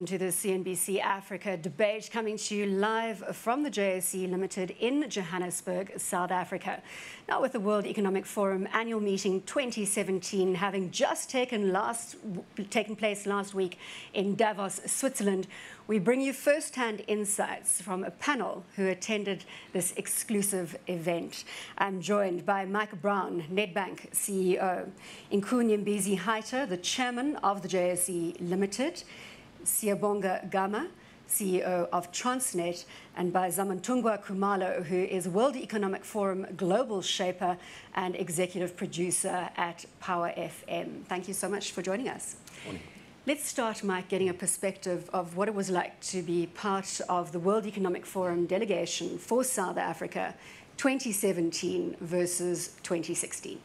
To the CNBC Africa debate, coming to you live from the JSE Limited in Johannesburg, South Africa. Now, with the World Economic Forum annual meeting 2017 having just taken place last week in Davos, Switzerland, we bring you first-hand insights from a panel who attended this exclusive event. I'm joined by Mike Brown, Nedbank CEO, Nyembezi-Heita, the chairman of the JSE Limited, Siyabonga Gama, CEO of Transnet, and by Zamantungwa Khumalo, who is World Economic Forum Global Shaper and Executive Producer at Power FM. Thank you so much for joining us. Morning. Let's start, Mike, getting a perspective of what it was like to be part of the World Economic Forum delegation for South Africa 2017 versus 2016.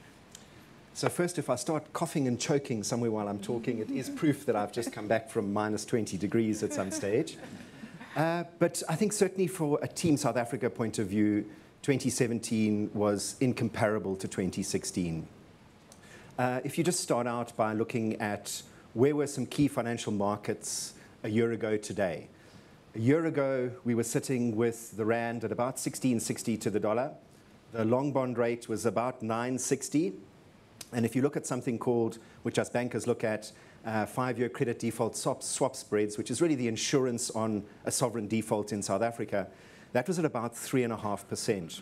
So first, if I start coughing and choking somewhere while I'm talking, it is proof that I've just come back from minus 20 degrees at some stage. But I think certainly for a Team South Africa point of view, 2017 was incomparable to 2016. If you just start out by looking at where were some key financial markets a year ago today. A year ago, we were sitting with the rand at about 16.60 to the dollar. The long bond rate was about 9.60. And if you look at something called, which us bankers look at, 5-year credit default swap spreads, which is really the insurance on a sovereign default in South Africa, that was at about 3.5%.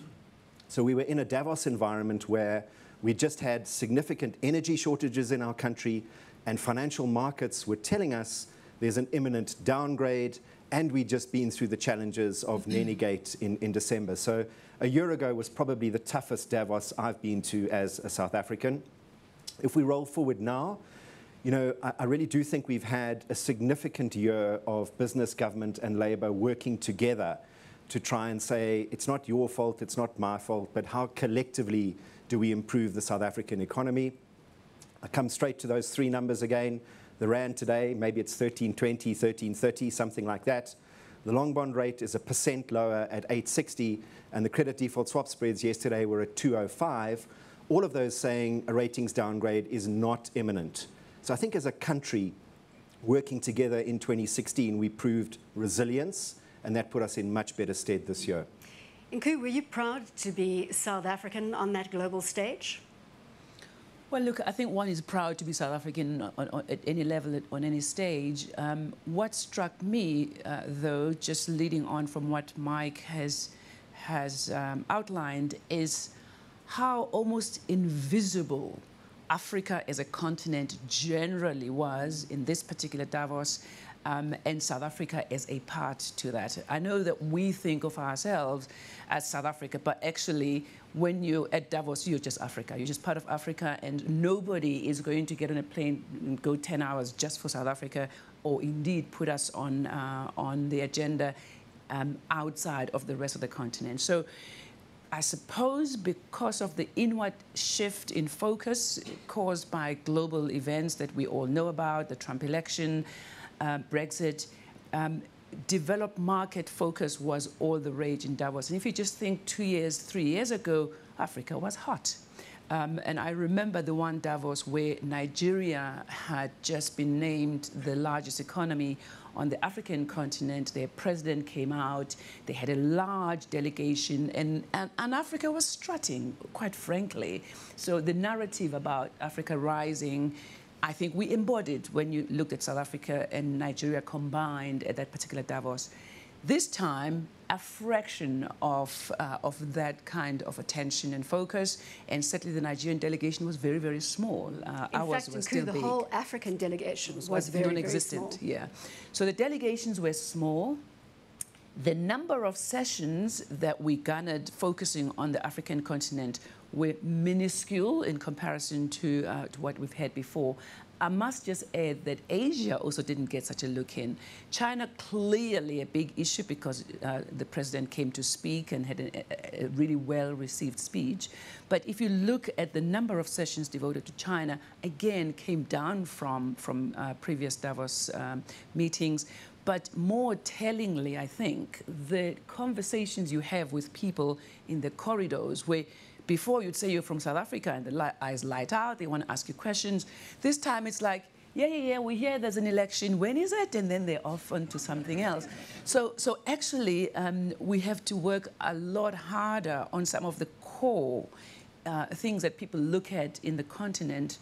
So we were in a Davos environment where we just had significant energy shortages in our country, and financial markets were telling us there's an imminent downgrade, and we'd just been through the challenges of Nedbank in December. So a year ago was probably the toughest Davos I've been to as a South African. If we roll forward now, you know, I really do think we've had a significant year of business, government and Labour working together to try and say, it's not your fault, it's not my fault, but how collectively do we improve the South African economy? I come straight to those three numbers again. The rand today, maybe it's 13.20, 13.30, something like that. The long bond rate is 1% lower at 8.60, and the credit default swap spreads yesterday were at 2.05. All of those saying a ratings downgrade is not imminent. So I think as a country working together in 2016, we proved resilience, and that put us in much better stead this year. Nku, were you proud to be South African on that global stage? Well, look, I think one is proud to be South African at any level, on any stage. What struck me, though, just leading on from what Mike has outlined, is how almost invisible Africa as a continent generally was in this particular Davos, and South Africa as a part to that. I know that we think of ourselves as South Africa, but actually when you're at Davos, you're just Africa. You're just part of Africa, and nobody is going to get on a plane and go 10 hours just for South Africa, or indeed put us on the agenda outside of the rest of the continent. So I suppose because of the inward shift in focus caused by global events that we all know about, the Trump election, Brexit, developed market focus was all the rage in Davos. And if you just think 2 years, 3 years ago, Africa was hot. And I remember the one Davos where Nigeria had just been named the largest economy on the African continent. Their president came out, they had a large delegation, and Africa was strutting, quite frankly. So the narrative about Africa rising, I think we embodied when you looked at South Africa and Nigeria combined at that particular Davos. This time, a fraction of that kind of attention and focus, and certainly the Nigerian delegation was very, very small. Ours was still big. The whole African delegation was very, non-existent, very small. Yeah. So the delegations were small. The number of sessions that we garnered focusing on the African continent were minuscule in comparison to what we've had before. I must just add that Asia also didn't get such a look in. China, clearly a big issue because the president came to speak and had a really well-received speech. But if you look at the number of sessions devoted to China, again, came down from previous Davos meetings. But more tellingly, I think, the conversations you have with people in the corridors where before you'd say you're from South Africa and the eyes light out, they want to ask you questions. This time it's like, yeah, we hear there's an election. When is it? And then they're off onto something else. So actually, we have to work a lot harder on some of the core things that people look at in the continent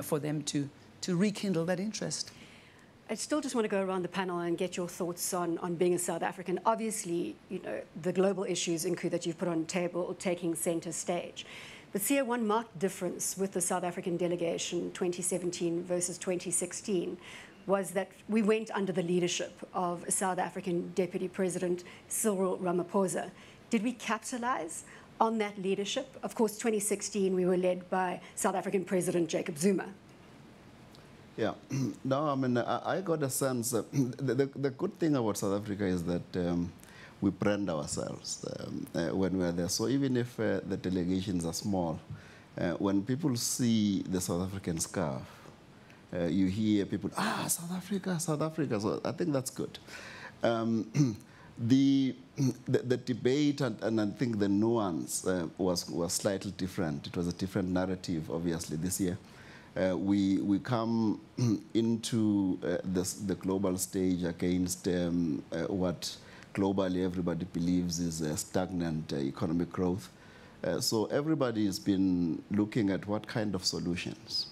for them to rekindle that interest. I still just want to go around the panel and get your thoughts on being a South African. Obviously, you know, the global issues, Nku, that you've put on the table taking center stage. But Siya, one marked difference with the South African delegation 2017 versus 2016 was that we went under the leadership of South African Deputy President Cyril Ramaphosa. Did we capitalize on that leadership? Of course, 2016, we were led by South African President Jacob Zuma. Yeah, no, I mean, I got a sense, the good thing about South Africa is that we brand ourselves when we're there. So even if the delegations are small, when people see the South African scarf, you hear people, South Africa, South Africa. So I think that's good. The debate and I think the nuance was slightly different. It was a different narrative, obviously, this year. We come into the global stage against what globally everybody believes is a stagnant economic growth. So everybody has been looking at what kind of solutions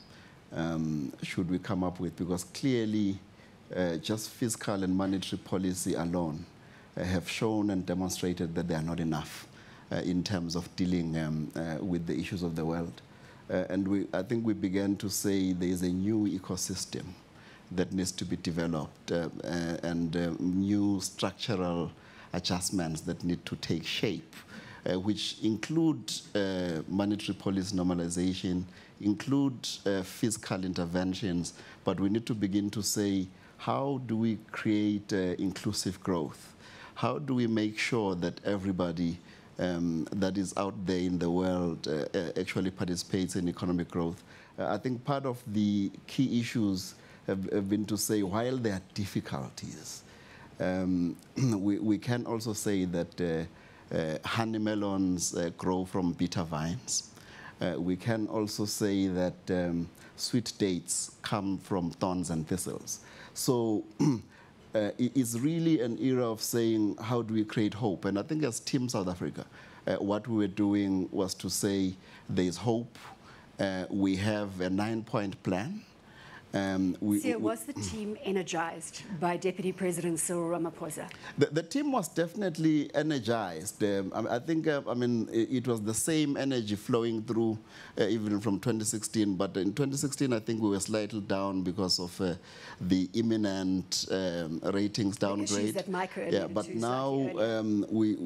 should we come up with, because clearly just fiscal and monetary policy alone have shown and demonstrated that they are not enough in terms of dealing with the issues of the world. And I think we began to say there is a new ecosystem that needs to be developed and new structural adjustments that need to take shape, which include monetary policy normalization, include fiscal interventions, but we need to begin to say, how do we create inclusive growth? How do we make sure that everybody that is out there in the world actually participates in economic growth? I think part of the key issues have been to say, while there are difficulties, we can also say that honey melons grow from bitter vines. We can also say that sweet dates come from thorns and thistles. So it's really an era of saying, how do we create hope? And I think as Team South Africa, what we were doing was to say, there's hope. We have a 9-point plan. Was the team energized by Deputy President Cyril Ramaphosa? The team was definitely energized. I think, I mean, it was the same energy flowing through even from 2016. But in 2016, I think we were slightly down because of the imminent ratings downgrade. Issues that Micah alluded but to now, we,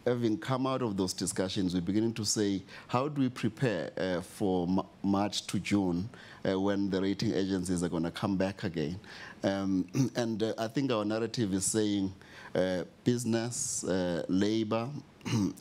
having come out of those discussions, we're beginning to say, how do we prepare for March to June, when the rating agencies are going to come back again. I think our narrative is saying business, labor,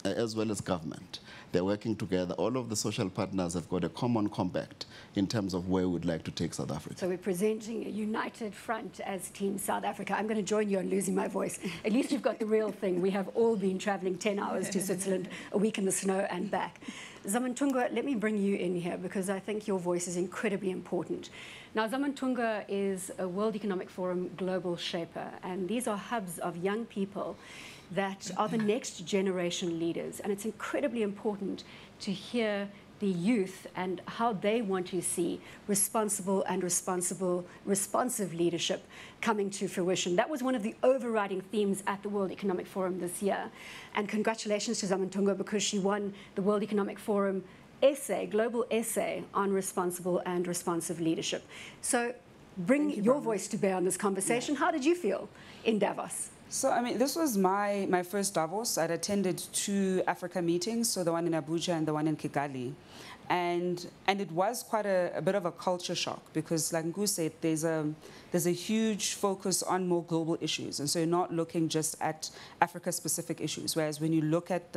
as well as government. They're working together. All of the social partners have got a common compact in terms of where we'd like to take South Africa. So we're presenting a united front as Team South Africa. I'm going to join you on losing my voice. At least you've got the real thing. We have all been traveling 10 hours to Switzerland, a week in the snow and back. Zamantungwa, let me bring you in here because I think your voice is incredibly important. Now, Zamantungwa is a World Economic Forum global shaper, and these are hubs of young people that are the next generation leaders. And it's incredibly important to hear the youth and how they want to see responsible and responsive leadership coming to fruition. That was one of the overriding themes at the World Economic Forum this year. And congratulations to Zamantungwa because she won the World Economic Forum global essay on responsible and responsive leadership. So bring your voice to bear on this conversation. Yeah. How did you feel in Davos? So, I mean, this was my first Davos. I'd attended 2 Africa meetings, so the one in Abuja and the one in Kigali. And it was quite a bit of a culture shock because, like Nku said, there's a huge focus on more global issues. And so you're not looking just at Africa-specific issues, whereas when you look at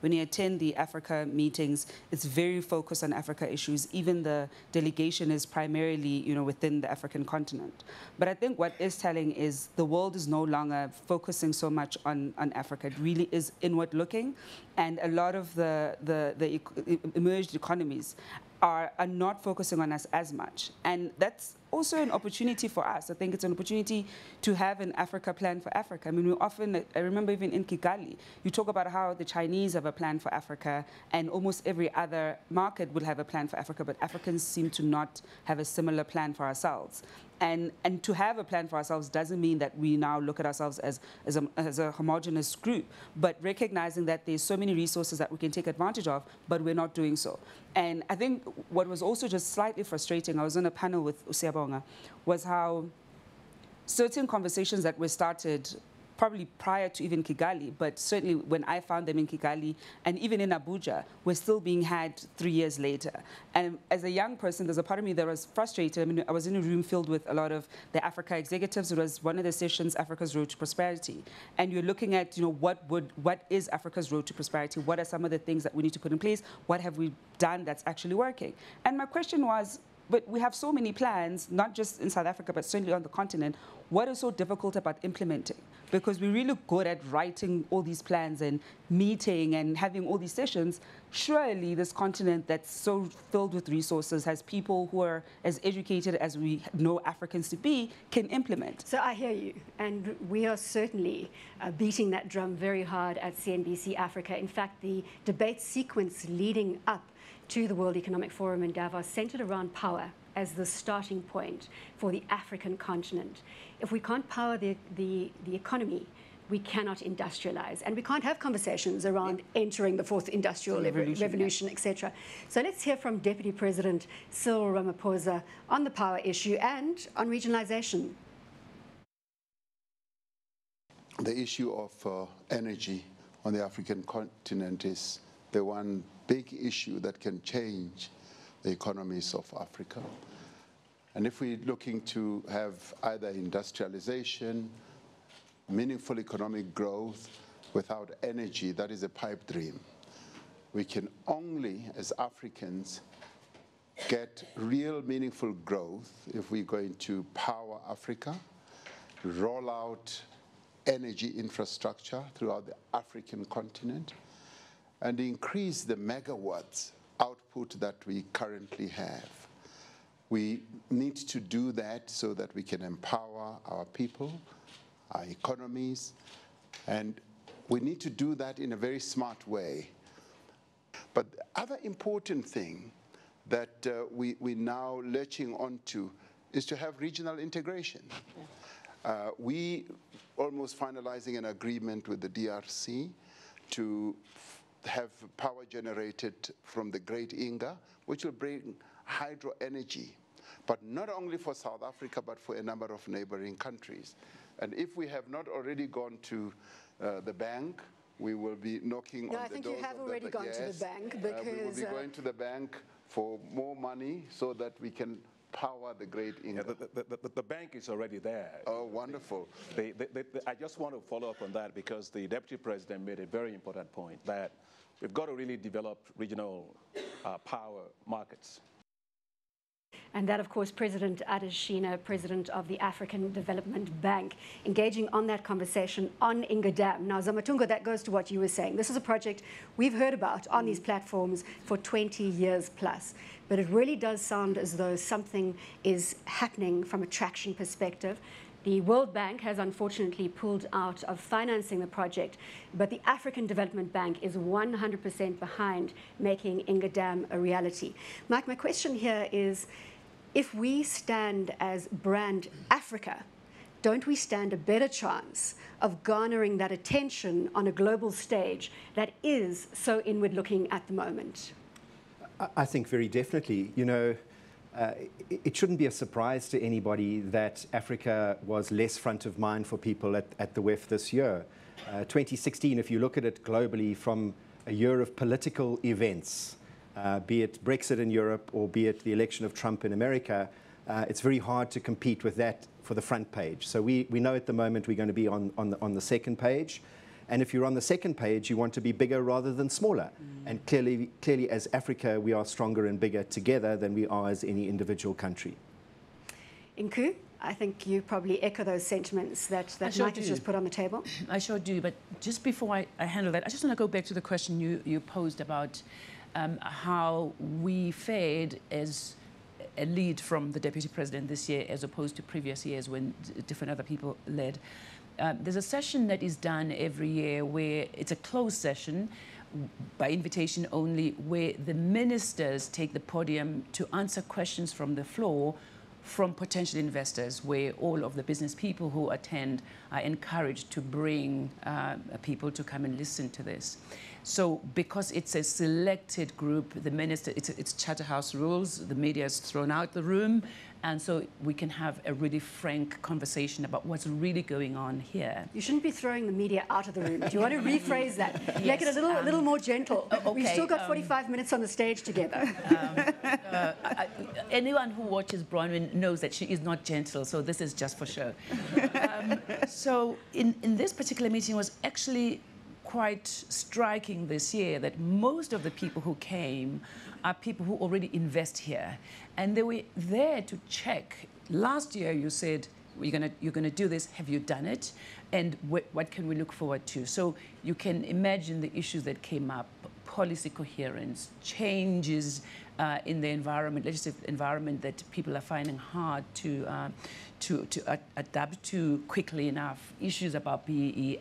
when you attend the Africa meetings, it's very focused on Africa issues. Even the delegation is primarily, within the African continent. But I think what is telling is the world is no longer focusing so much on Africa. It really is inward-looking. And a lot of the emerged economies are not focusing on us as much. And that's also an opportunity for us. I think it's an opportunity to have an Africa plan for Africa. I mean, we often, I remember even in Kigali, you talk about how the Chinese have a plan for Africa and almost every other market will have a plan for Africa, but Africans seem to not have a similar plan for ourselves. And to have a plan for ourselves doesn't mean that we now look at ourselves as a homogenous group, but recognizing that there's so many resources that we can take advantage of, but we're not doing so. And I think what was also just slightly frustrating, I was on a panel with Siyabonga, was how certain conversations that were started probably prior to even Kigali, but certainly when I found them in Kigali and even in Abuja, were still being had 3 years later. And as a young person, there's a part of me that was frustrated. I mean, I was in a room filled with a lot of the Africa executives. It was one of the sessions, Africa's Road to Prosperity. And you're looking at, what is Africa's Road to Prosperity? What are some of the things that we need to put in place? What have we done that's actually working? And my question was, but we have so many plans, not just in South Africa, but certainly on the continent. What is so difficult about implementing? Because we're really good at writing all these plans and meeting and having all these sessions. Surely this continent that's so filled with resources has people who are as educated as we know Africans to be can implement. So I hear you, and we are certainly beating that drum very hard at CNBC Africa. In fact, the debate sequence leading up to the World Economic Forum in Davos centered around power as the starting point for the African continent. If we can't power the economy, we cannot industrialize, and we can't have conversations around entering the fourth industrial revolution, etc. So let's hear from Deputy President Cyril Ramaphosa on the power issue and on regionalization. The issue of energy on the African continent is the one big issue that can change the economies of Africa. And if we're looking to have either industrialization, meaningful economic growth without energy, that is a pipe dream. We can only, as Africans, get real meaningful growth if we're going to power Africa, roll out energy infrastructure throughout the African continent, and increase the megawatts output that we currently have. We need to do that so that we can empower our people, our economies, and we need to do that in a very smart way. But the other important thing that we're now latching onto is to have regional integration. We almost finalizing an agreement with the DRC to have power generated from the Great Inga, which will bring hydro energy, but not only for South Africa, but for a number of neighboring countries. And if we have not already gone to the bank, we will be knocking on the doors. I think you have already gone to the bank, because we will be going to the bank for more money so that we can power the Great Inga. Yeah, the bank is already there. Oh, wonderful. I just want to follow up on that, because the Deputy President made a very important point that we've got to really develop regional power markets. And that, of course, President Adesina, President of the African Development Bank, engaging on that conversation on Inga Dam. Now, Zamantungwa, that goes to what you were saying. This is a project we've heard about on these platforms for 20 years plus. But it really does sound as though something is happening from a traction perspective. The World Bank has unfortunately pulled out of financing the project, but the African Development Bank is 100% behind making Inga Dam a reality. Mike, my question here is, if we stand as brand Africa, don't we stand a better chance of garnering that attention on a global stage that is so inward-looking at the moment? I think very definitely. You know, it shouldn't be a surprise to anybody that Africa was less front of mind for people at the WEF this year. 2016, if you look at it globally, from a year of political events, be it Brexit in Europe or be it the election of Trump in America, it's very hard to compete with that for the front page. So we know at the moment we're going to be on the second page. And if you're on the second page, you want to be bigger rather than smaller. And clearly, as Africa, we are stronger and bigger together than we are as any individual country. Inku, I think you probably echo those sentiments that Mike has just put on the table. I sure do. But just before I handle that, I just want to go back to the question you posed about how we fared as a lead from the Deputy President this year as opposed to previous years when different other people led. There's a session that is done every year where it's a closed session by invitation only, where the ministers take the podium to answer questions from the floor from potential investors, where all of the business people who attend are encouraged to bring people to come and listen to this. So because it's a selected group, the minister, it's Charterhouse rules, the media is thrown out the room, and so we can have a really frank conversation about what's really going on here. You shouldn't be throwing the media out of the room. Do you want to rephrase that? Yes, Make it a little more gentle. okay, We've still got 45 minutes on the stage together. Anyone who watches Bronwyn knows that she is not gentle, so this is just for show. So in this particular meeting was actually quite striking this year that most of the people who came are people who already invest here. And they were there to check. Last year you said, you're gonna do this, have you done it? And what can we look forward to? So you can imagine the issues that came up: policy coherence, changes in the environment, legislative environment that people are finding hard to adapt to quickly enough, issues about BEE.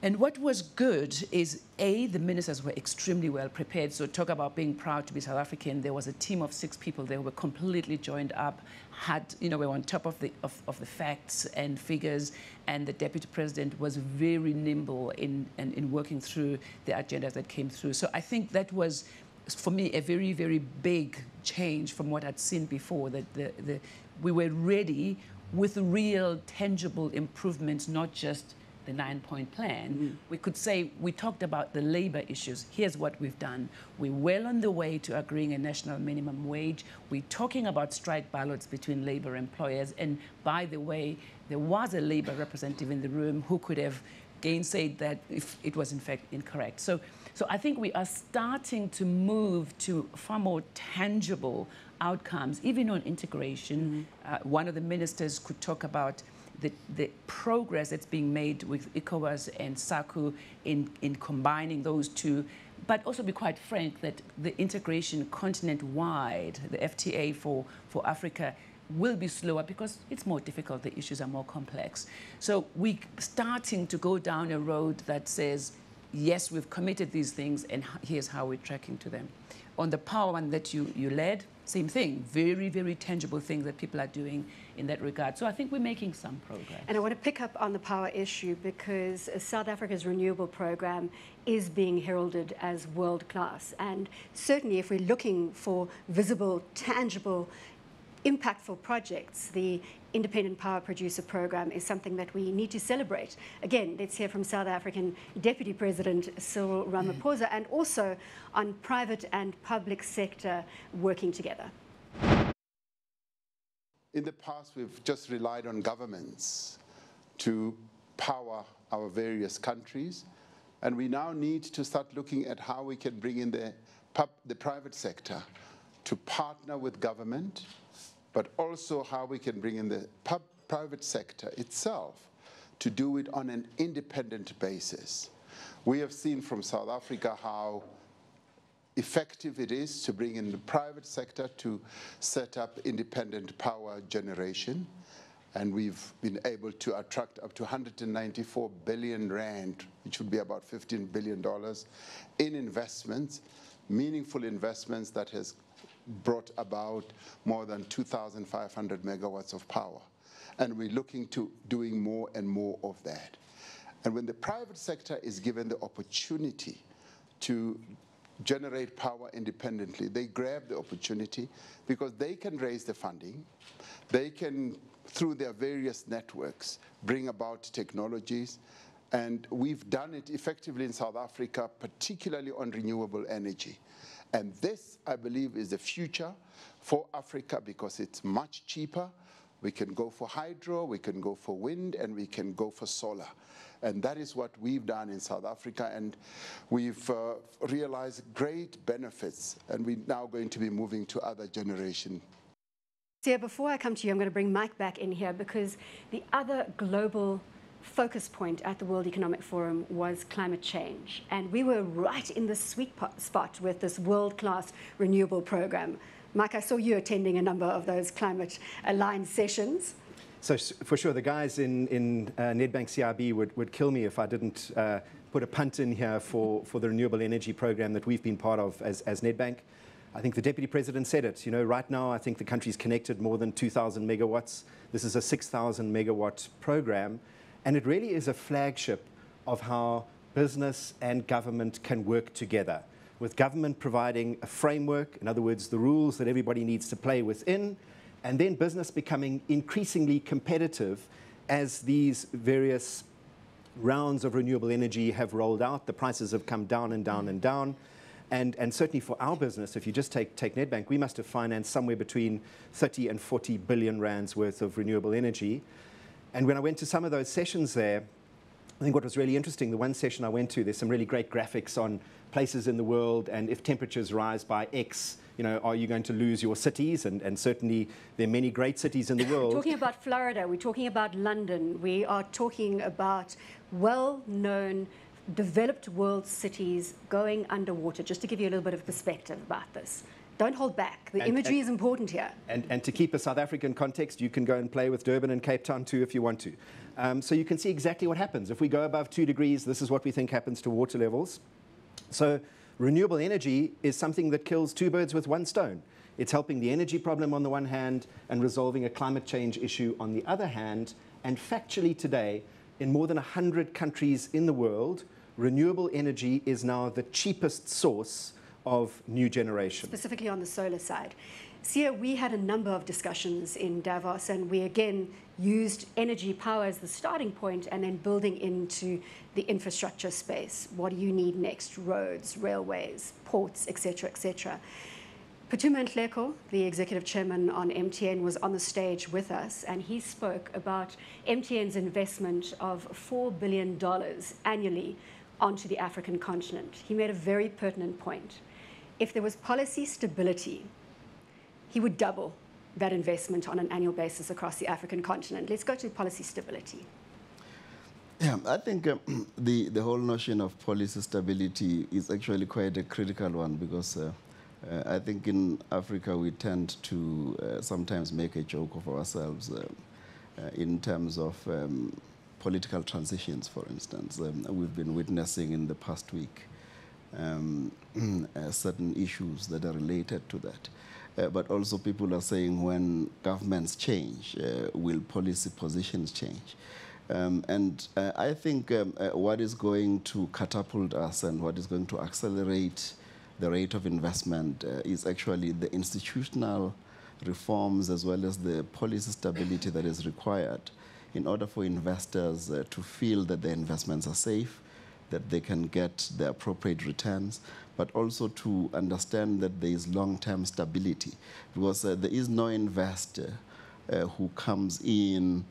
And what was good is, A, the ministers were extremely well prepared. So talk about being proud to be South African. There was a team of 6 people. They were completely joined up, were on top of the facts and figures. And the Deputy President was very nimble in working through the agendas that came through. So I think that was, for me, a very, very big change from what I'd seen before, that we were ready with real, tangible improvements, not just the 9-point plan. Mm-hmm. We could say, we talked about the labor issues. Here's what we've done. We're well on the way to agreeing a national minimum wage. We're talking about strike ballots between labor employers. And by the way, there was a labor representative in the room who could have gainsaid that if it was in fact incorrect. So I think we are starting to move to far more tangible outcomes, even on integration. Mm-hmm. One of the ministers could talk about the progress that's being made with ECOWAS and SACU in combining those two, but also be quite frank that the integration continent-wide, the FTA for Africa, will be slower because it's more difficult, the issues are more complex. So we're starting to go down a road that says, yes, we've committed these things and here's how we're tracking to them. On the power one that you led, same thing, very, very tangible things that people are doing in that regard. So I think we're making some progress. And I want to pick up on the power issue because South Africa's renewable program is being heralded as world-class. And certainly if we're looking for visible, tangible, impactful projects, the Independent Power Producer Program is something that we need to celebrate. Again, let's hear from South African Deputy President Cyril Ramaphosa, and also on private and public sector working together. In the past, we've just relied on governments to power our various countries, and we now need to start looking at how we can bring in the private sector to partner with government, but also how we can bring in the private sector itself to do it on an independent basis. We have seen from South Africa how effective it is to bring in the private sector to set up independent power generation. And we've been able to attract up to 194 billion rand, which would be about $15 billion, in investments, meaningful investments that has brought about more than 2,500 megawatts of power. And we're looking to doing more and more of that. And when the private sector is given the opportunity to generate power independently, they grab the opportunity because they can raise the funding. They can, through their various networks, bring about technologies. And we've done it effectively in South Africa, particularly on renewable energy. And this, I believe, is the future for Africa because it's much cheaper. We can go for hydro, we can go for wind, and we can go for solar. And that is what we've done in South Africa, and we've realized great benefits, and we're now going to be moving to other generations. Siya, before I come to you, I'm going to bring Mike back in here because the other global focus point at the World Economic Forum was climate change. And we were right in the sweet spot with this world-class renewable program. Mike, I saw you attending a number of those climate-aligned sessions. So for sure, the guys in Nedbank CIB would kill me if I didn't put a punt in here for the renewable energy program that we've been part of as Nedbank. I think the Deputy President said it. You know, right now, I think the country's connected more than 2,000 megawatts. This is a 6,000 megawatt program, and it really is a flagship of how business and government can work together, with government providing a framework, in other words, the rules that everybody needs to play within, and then business becoming increasingly competitive as these various rounds of renewable energy have rolled out. The prices have come down and down and down. And certainly for our business, if you just take Nedbank, we must have financed somewhere between 30 and 40 billion rands worth of renewable energy. And when I went to some of those sessions there, I think what was really interesting, the one session I went to, there's some really great graphics on places in the world, and if temperatures rise by X, you know, are you going to lose your cities? And certainly there are many great cities in the world. We're talking about Florida, we're talking about London, we are talking about well-known developed world cities going underwater, just to give you a little bit of perspective about this. Don't hold back. The imagery is important here. And to keep a South African context, you can go and play with Durban and Cape Town too if you want to. So you can see exactly what happens. If we go above 2 degrees, this is what we think happens to water levels. So renewable energy is something that kills two birds with one stone. It's helping the energy problem on the one hand and resolving a climate change issue on the other hand. And factually today, in more than 100 countries in the world, renewable energy is now the cheapest source of new generation. Specifically on the solar side. Siya, we had a number of discussions in Davos, and we again used energy power as the starting point and then building into the infrastructure space. What do you need next? Roads, railways, ports, etc., etc. Phuthuma Nhleko, the executive chairman on MTN, was on the stage with us, and he spoke about MTN's investment of $4 billion annually onto the African continent. He made a very pertinent point. If there was policy stability, he would double that investment on an annual basis across the African continent. Let's go to policy stability. Yeah, I think the whole notion of policy stability is actually quite a critical one, because I think in Africa we tend to sometimes make a joke of ourselves in terms of political transitions, for instance. We've been witnessing in the past week certain issues that are related to that. But also people are saying, when governments change, will policy positions change? And I think what is going to catapult us and what is going to accelerate the rate of investment is actually the institutional reforms as well as the policy stability that is required in order for investors to feel that their investments are safe, that they can get the appropriate returns, but also to understand that there is long-term stability. Because there is no investor who comes in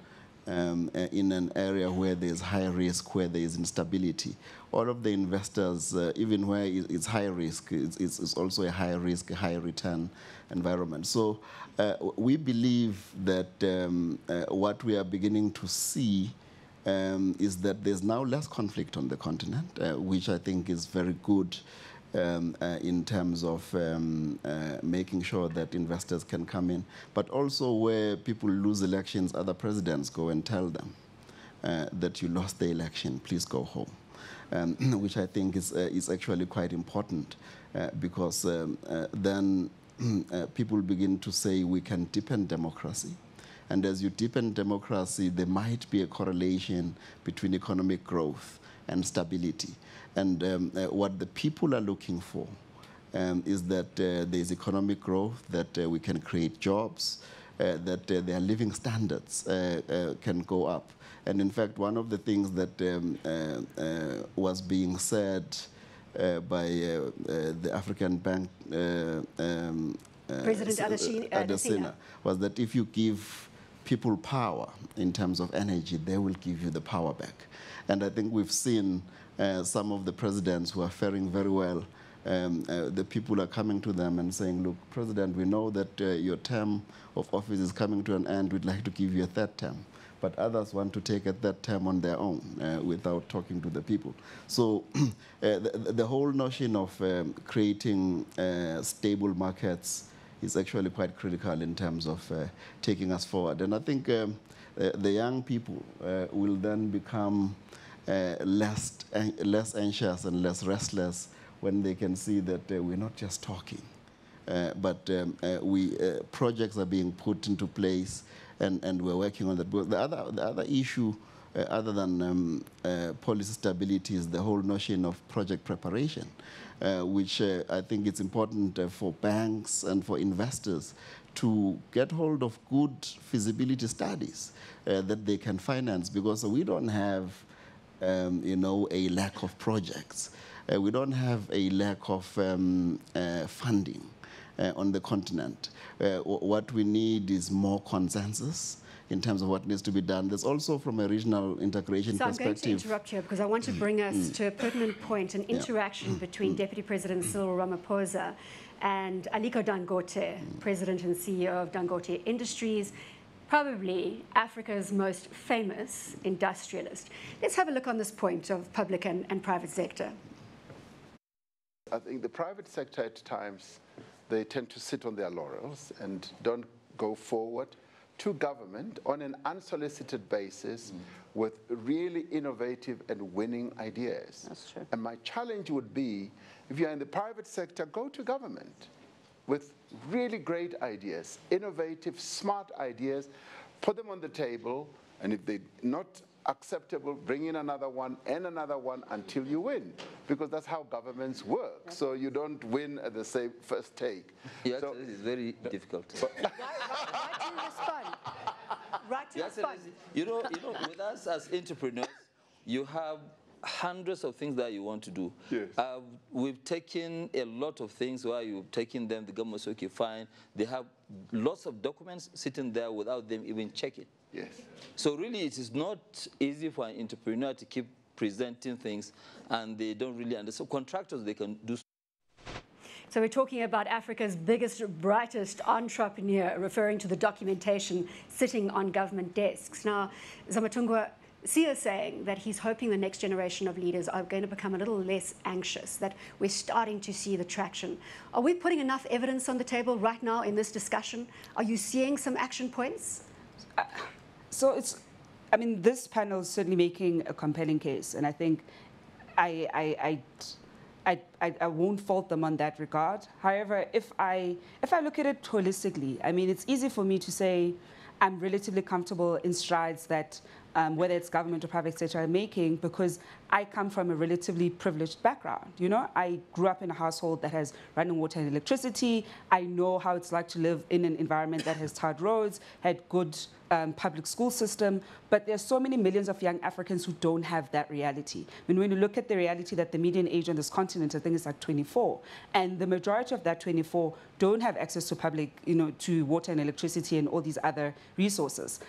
an area where there is high risk, where there is instability. All of the investors, even where it's high risk, it's also a high risk, a high return environment. So we believe that what we are beginning to see is that there's now less conflict on the continent, which I think is very good in terms of making sure that investors can come in, but also where people lose elections, other presidents go and tell them that you lost the election, please go home, which I think is actually quite important because then people begin to say we can deepen democracy. And as you deepen democracy, there might be a correlation between economic growth and stability. And what the people are looking for is that there's economic growth, that we can create jobs, that their living standards can go up. And in fact, one of the things that was being said by the African Bank President Adesina was that if you give people power in terms of energy, they will give you the power back. And I think we've seen some of the presidents who are faring very well. The people are coming to them and saying, look, President, we know that your term of office is coming to an end. We'd like to give you a third term. But others want to take a third term on their own without talking to the people. So the whole notion of creating stable markets is actually quite critical in terms of taking us forward. And I think the young people will then become less anxious and less restless when they can see that we're not just talking, but projects are being put into place, and we're working on that. But the other issue, other than policy stability, is the whole notion of project preparation, which I think it's important for banks and for investors to get hold of good feasibility studies that they can finance, because we don't have a lack of projects. We don't have a lack of funding on the continent. What we need is more consensus in terms of what needs to be done. There's also, from a regional integration perspective... I'm going to interrupt here because I want to bring us to a pertinent point, an interaction between Deputy President Cyril Ramaphosa and Aliko Dangote, President and CEO of Dangote Industries, probably Africa's most famous industrialist. Let's have a look on this point of public and private sector. I think the private sector at times, they tend to sit on their laurels and don't go forward to government on an unsolicited basis with really innovative and winning ideas. That's true. And my challenge would be, if you're in the private sector, go to government with really great ideas, innovative, smart ideas, put them on the table, and if they're not acceptable, bring in another one and another one until you win, because that's how governments work. So you don't win at the same first take. Yes, so, it's very difficult. Right to respond. Right to respond. You know, with us as entrepreneurs, you have hundreds of things that you want to do. Yes. We've taken a lot of things where you've taken them, the government says, okay, fine. They have lots of documents sitting there without them even checking. yes. So really, it is not easy for an entrepreneur to keep presenting things, and they don't really understand. So contractors, they can do. So we're talking about Africa's biggest, brightest entrepreneur, referring to the documentation sitting on government desks. Now, Zamantungwa, Siya saying that he's hoping the next generation of leaders are going to become a little less anxious, that we're starting to see the traction. Are we putting enough evidence on the table right now in this discussion? Are you seeing some action points? So I mean, this panel is certainly making a compelling case, and I think I won't fault them on that regard. However, if I look at it holistically, I mean, it's easy for me to say I'm relatively comfortable in strides that whether it's government or private sector are making, because I come from a relatively privileged background. You know, I grew up in a household that has running water and electricity. I know how it's like to live in an environment that has tarred roads, had good public school system, but there's so many millions of young Africans who don't have that reality. I mean, when you look at the reality that the median age on this continent, I think it's like 24, and the majority of that 24 don't have access to public, to water and electricity and all these other resources.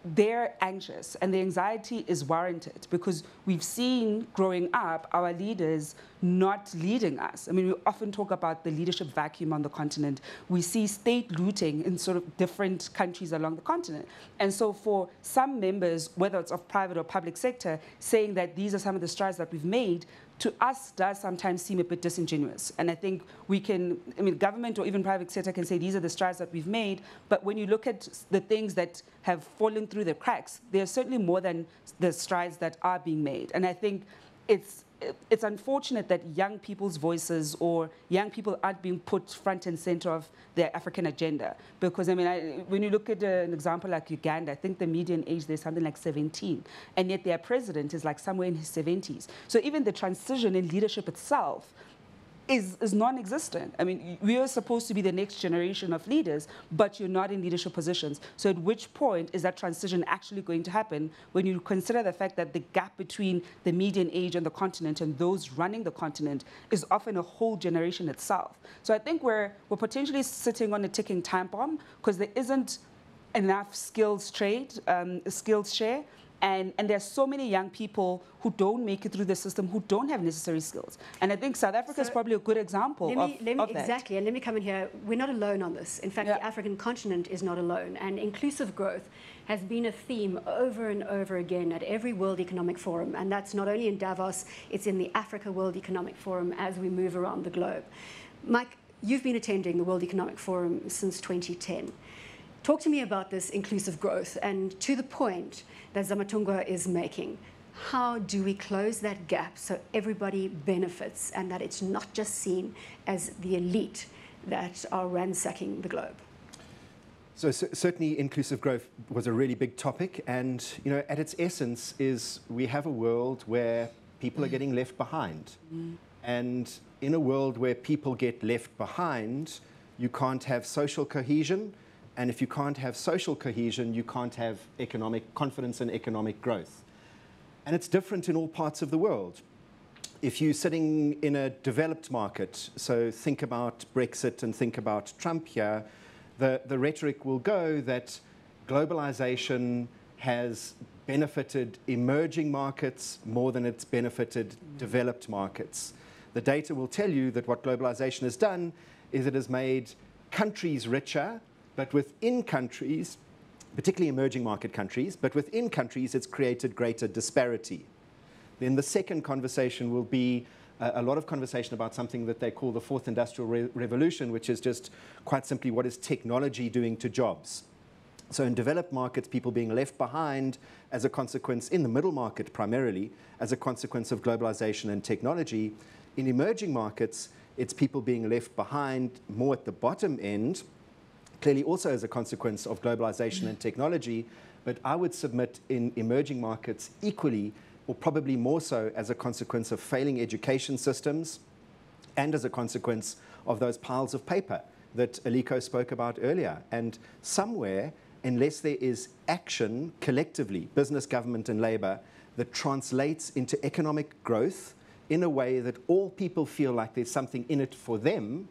They're anxious, and the anxiety is warranted because we've seen growing up our leaders not leading us. I mean, we often talk about the leadership vacuum on the continent. We see state looting in sort of different countries along the continent. And so for some members, whether it's of private or public sector, saying that these are some of the strides that we've made, to us does sometimes seem a bit disingenuous. And I think government or even private sector can say these are the strides that we've made, but when you look at the things that have fallen through the cracks, they're certainly more than the strides that are being made. And I think it's unfortunate that young people's voices or young people aren't being put front and center of their African agenda. Because, when you look at an example like Uganda, I think the median age there's something like 17, and yet their president is like somewhere in his 70s. So even the transition in leadership itself is non-existent. I mean, we are supposed to be the next generation of leaders, but you're not in leadership positions. So at which point is that transition actually going to happen when you consider the fact that the gap between the median age on the continent and those running the continent is often a whole generation itself. So I think we're potentially sitting on a ticking time bomb because there isn't enough skills share. And there's so many young people who don't make it through the system, who don't have necessary skills. And I think South Africa is probably a good example of that. Exactly, and let me come in here. We're not alone on this. In fact, the African continent is not alone. And inclusive growth has been a theme over and over again at every World Economic Forum. And that's not only in Davos, it's in the Africa World Economic Forum as we move around the globe. Mike, you've been attending the World Economic Forum since 2010. Talk to me about this inclusive growth, and to the point that Zamantungwa is making, how do we close that gap so everybody benefits and that it's not just seen as the elite that are ransacking the globe? So certainly inclusive growth was a really big topic, and at its essence is we have a world where people are getting left behind. And in a world where people get left behind, you can't have social cohesion, and if you can't have social cohesion, you can't have economic confidence and economic growth. And it's different in all parts of the world. If you're sitting in a developed market, so think about Brexit and think about Trump here, the rhetoric will go that globalization has benefited emerging markets more than it's benefited developed markets. The data will tell you that what globalization has done is it has made countries richer, but within countries, particularly emerging market countries, but within countries it's created greater disparity. Then the second conversation will be a lot of conversation about something that they call the fourth industrial revolution, which is just quite simply what is technology doing to jobs. So in developed markets, people being left behind as a consequence, in the middle market primarily, as a consequence of globalization and technology. In emerging markets, it's people being left behind more at the bottom end, clearly also as a consequence of globalization and technology, but I would submit in emerging markets equally, or probably more so, as a consequence of failing education systems and as a consequence of those piles of paper that Aliko spoke about earlier. And somewhere, unless there is action collectively, business, government and labor, that translates into economic growth in a way that all people feel like there's something in it for them,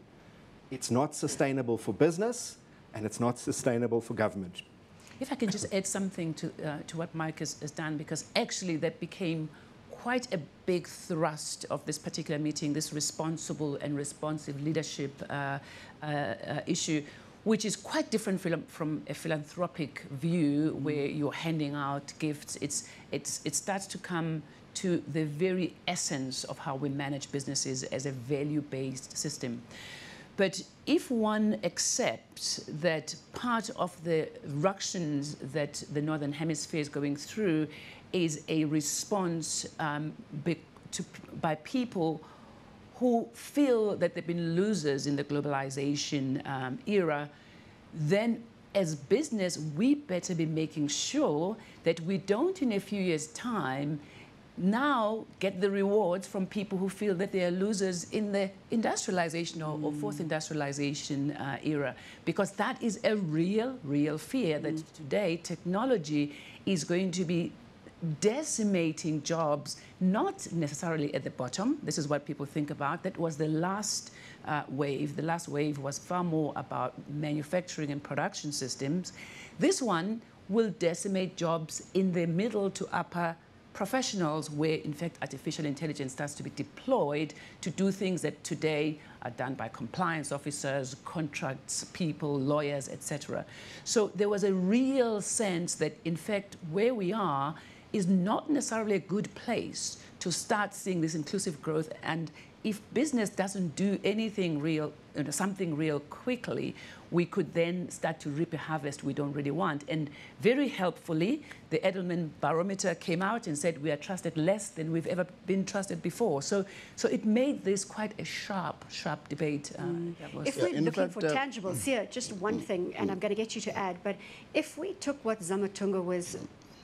it's not sustainable for business and it's not sustainable for government. If I can just add something to what Mike has done, because actually that became quite a big thrust of this particular meeting, this responsible and responsive leadership issue, which is quite different from a philanthropic view where you're handing out gifts. It starts to come to the very essence of how we manage businesses as a value-based system. But if one accepts that part of the ructions that the Northern Hemisphere is going through is a response by people who feel that they've been losers in the globalization era, then as business, we better be making sure that we don't, in a few years' time, now get the rewards from people who feel that they are losers in the industrialization or fourth industrialization era, because that is a real fear that today technology is going to be decimating jobs, not necessarily at the bottom. This is what people think about. That was the last wave. The last wave was far more about manufacturing and production systems. This one will decimate jobs in the middle to upper professionals, where in fact artificial intelligence starts to be deployed to do things that today are done by compliance officers, contracts people, lawyers, etc. So there was a real sense that in fact where we are is not necessarily a good place to start seeing this inclusive growth, and if business doesn't do anything real, something real quickly, we could then start to reap a harvest we don't really want. And very helpfully, the Edelman Barometer came out and said we are trusted less than we've ever been trusted before. So it made this quite a sharp debate. If we're looking for tangibles, here, just one thing, and I'm going to get you to add, but if we took what Zamantungwa was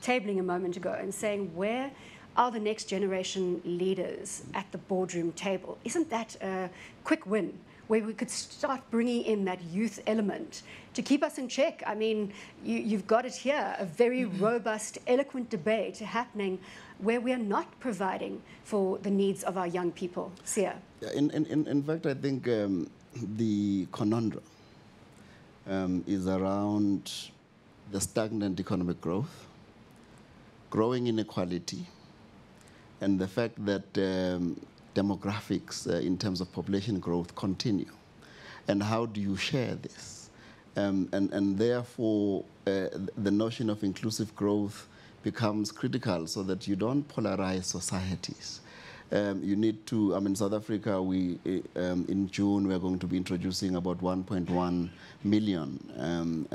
tabling a moment ago and saying, where are the next generation leaders at the boardroom table? Isn't that a quick win, where we could start bringing in that youth element to keep us in check? I mean, you've got it here, a very robust, eloquent debate happening where we are not providing for the needs of our young people. Siya? In fact, I think the conundrum is around the stagnant economic growth, growing inequality, and the fact that demographics in terms of population growth continue. And how do you share this? And therefore, the notion of inclusive growth becomes critical so that you don't polarize societies. You need to, I mean, South Africa, we in June, we're going to be introducing about 1.1 million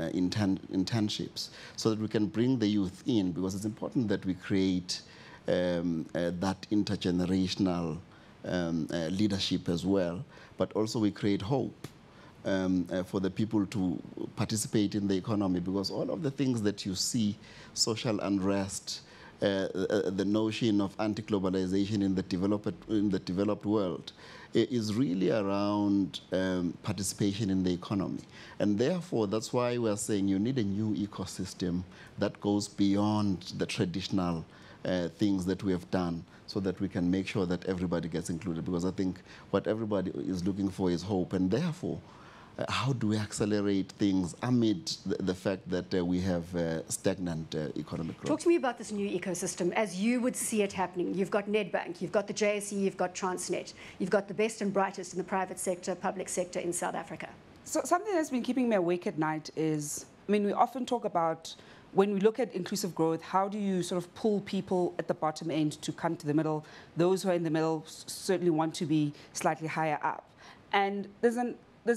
internships so that we can bring the youth in, because it's important that we create that intergenerational leadership as well, but also we create hope for the people to participate in the economy, because all of the things that you see, social unrest, the notion of anti-globalization in the developed world, is really around participation in the economy. And therefore, that's why we're saying you need a new ecosystem that goes beyond the traditional things that we have done, so that we can make sure that everybody gets included. Because I think what everybody is looking for is hope. And therefore, how do we accelerate things amid the fact that we have stagnant economic growth? Talk to me about this new ecosystem as you would see it happening. You've got Nedbank, you've got the JSE, you've got Transnet, you've got the best and brightest in the private sector, public sector in South Africa. So something that's been keeping me awake at night is, I mean, we often talk about, when we look at inclusive growth, how do you sort of pull people at the bottom end to come to the middle? Those who are in the middle certainly want to be slightly higher up. And there's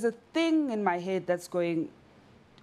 a thing in my head that's going,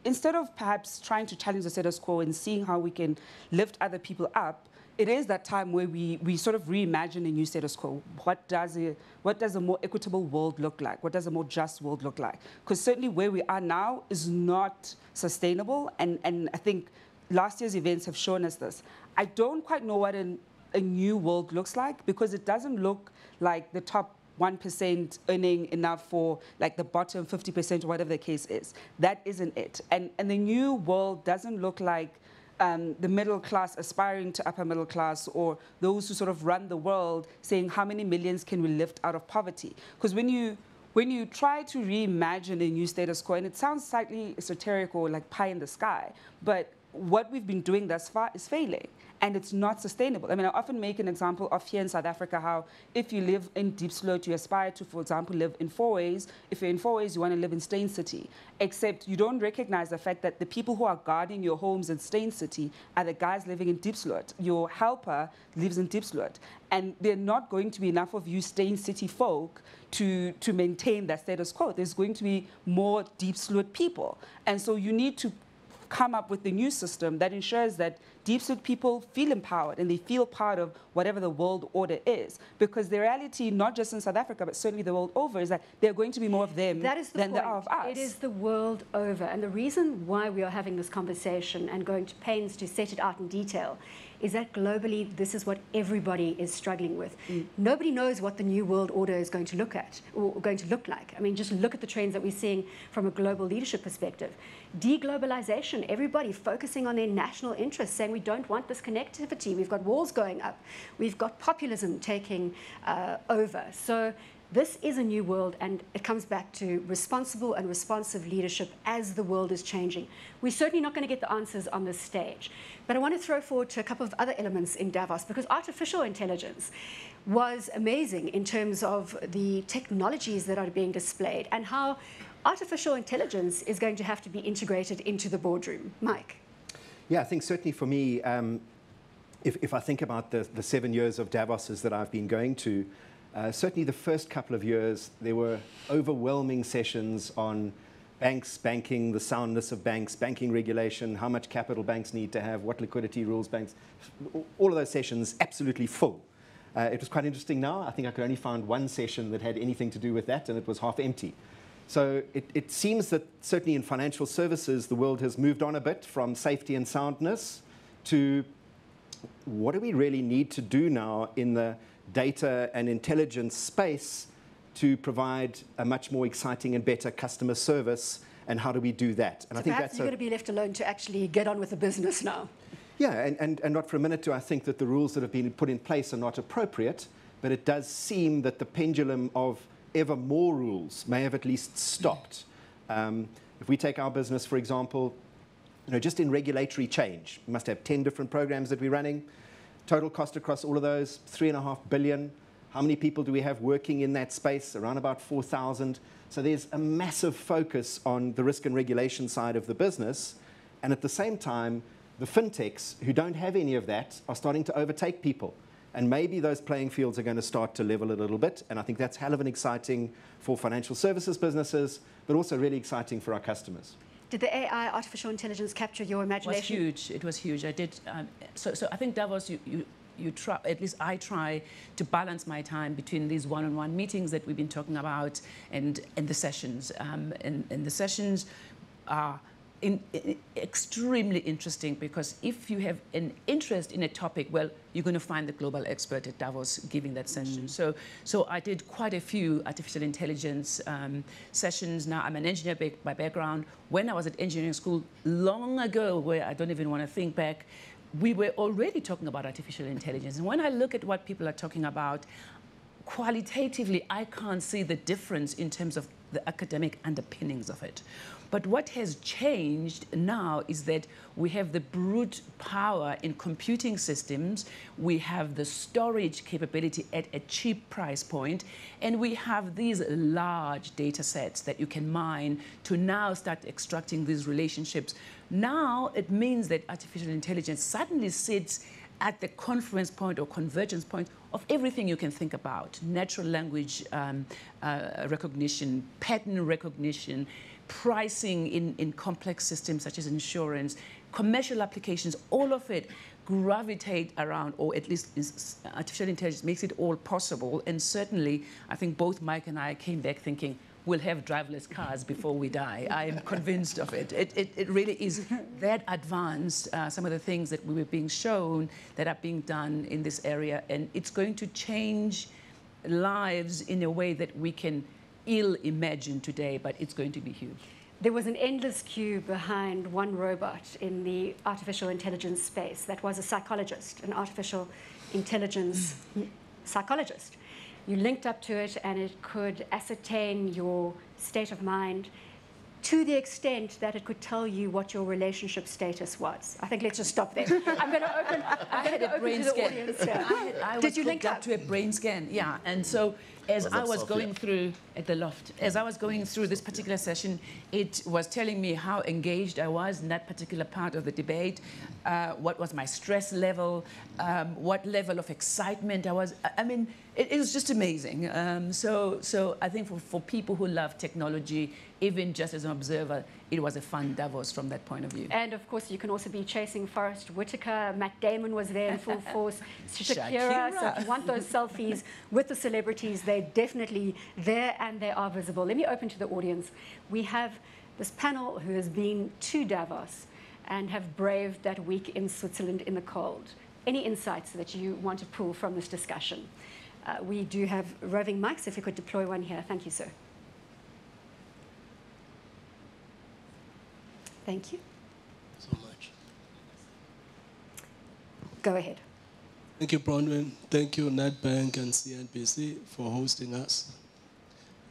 instead of perhaps trying to challenge the status quo and seeing how we can lift other people up, it is that time where we sort of reimagine a new status quo. What does a more equitable world look like? What does a more just world look like? Because certainly where we are now is not sustainable, and I think last year's events have shown us this. I don't quite know what a new world looks like, because it doesn't look like the top 1% earning enough for like the bottom 50% or whatever the case is. That isn't it. And the new world doesn't look like the middle class aspiring to upper middle class, or those who sort of run the world saying how many millions can we lift out of poverty. Because when you try to reimagine a new status quo, and it sounds slightly esoteric or like pie in the sky, but what we've been doing thus far is failing, and it's not sustainable. I mean, I often make an example of here in South Africa, how if you live in Diepsloot, you aspire to, for example, live in Fourways. If you're in Fourways, you want to live in Stain City, except you don't recognize the fact that the people who are guarding your homes in Stain City are the guys living in Diepsloot. Your helper lives in Diepsloot, and there are not going to be enough of you Stain City folk to maintain that status quo. There's going to be more Diepsloot people, and so you need to come up with a new system that ensures that Diepsloot people feel empowered and they feel part of whatever the world order is. Because the reality, not just in South Africa, but certainly the world over, is that there are going to be more of them than there are of us. It is the world over. And the reason why we are having this conversation and going to pains to set it out in detail is that globally, this is what everybody is struggling with. Nobody knows what the new world order is going to look at or going to look like. I mean, just look at the trends that we're seeing from a global leadership perspective. Deglobalization, everybody focusing on their national interests, saying we don't want this connectivity. We've got walls going up. We've got populism taking over. So this is a new world, and it comes back to responsible and responsive leadership as the world is changing. We're certainly not going to get the answers on this stage, but I want to throw forward to a couple of other elements in Davos, because artificial intelligence was amazing in terms of the technologies that are being displayed and how artificial intelligence is going to have to be integrated into the boardroom. Mike? Yeah, I think certainly for me, if I think about the 7 years of Davoses that I've been going to, certainly the first couple of years, there were overwhelming sessions on banks, banking, the soundness of banks, banking regulation, how much capital banks need to have, what liquidity rules banks, all of those sessions absolutely full. It was quite interesting now. I think I could only find one session that had anything to do with that, and it was half empty. So it seems that certainly in financial services, the world has moved on a bit from safety and soundness to what do we really need to do now in the data and intelligence space to provide a much more exciting and better customer service, and how do we do that? And so I think perhaps that's you're going to be left alone to actually get on with the business now. Yeah, and not for a minute do I think that the rules that have been put in place are not appropriate, but it does seem that the pendulum of ever more rules may have at least stopped. If we take our business, for example, just in regulatory change, we must have 10 different programs that we're running. Total cost across all of those, 3.5 billion. How many people do we have working in that space? Around about 4,000. So there's a massive focus on the risk and regulation side of the business. And at the same time, the fintechs who don't have any of that are starting to overtake people. And maybe those playing fields are going to start to level a little bit. And I think that's hell of an exciting for financial services businesses, but also really exciting for our customers. Did the AI, artificial intelligence, capture your imagination? It was huge. It was huge. I did. So I think Davos, you try, at least I try to balance my time between these one-on-one meetings that we've been talking about and the sessions. And the sessions are extremely interesting, because if you have an interest in a topic, well, you're going to find the global expert at Davos giving that session. So I did quite a few artificial intelligence sessions. Now, I'm an engineer by background. When I was at engineering school long ago, where I don't even want to think back, we were already talking about artificial intelligence. And when I look at what people are talking about, qualitatively, I can't see the difference in terms of the academic underpinnings of it. But what has changed now is that we have the brute power in computing systems, we have the storage capability at a cheap price point, and we have these large data sets that you can mine to now start extracting these relationships. Now it means that artificial intelligence suddenly sits at the confluence point or convergence point of everything you can think about: natural language recognition, pattern recognition, pricing in complex systems such as insurance, commercial applications, all of it gravitate around, or at least artificial intelligence makes it all possible. And certainly, I think both Mike and I came back thinking, we'll have driverless cars before we die. I am convinced of it. It really is that advanced, some of the things that we were being shown that are being done in this area. And it's going to change lives in a way that we can ill imagine today, but it's going to be huge. There was an endless queue behind one robot in the artificial intelligence space that was a psychologist, an artificial intelligence psychologist. You linked up to it and it could ascertain your state of mind to the extent that it could tell you what your relationship status was. I think let's just stop there. I'm going to open, to the audience here. I Did you link up to a brain scan? Yeah, and so as I was going through at the loft, as I was going through this particular session, it was telling me how engaged I was in that particular part of the debate, what was my stress level, what level of excitement I was. I mean, it was just amazing. So I think for people who love technology, even just as an observer, it was a fun Davos from that point of view. And of course, you can also be chasing Forrest Whitaker. Matt Damon was there in full force. Shakira. So if you want those selfies with the celebrities, they're definitely there and they are visible. Let me open to the audience. We have this panel who has been to Davos and have braved that week in Switzerland in the cold. Any insights that you want to pull from this discussion? We do have roving mics. If we could deploy one here. Thank you, sir. Thank you. So much. Go ahead. Thank you, Bronwyn. Thank you, Nedbank and CNBC for hosting us.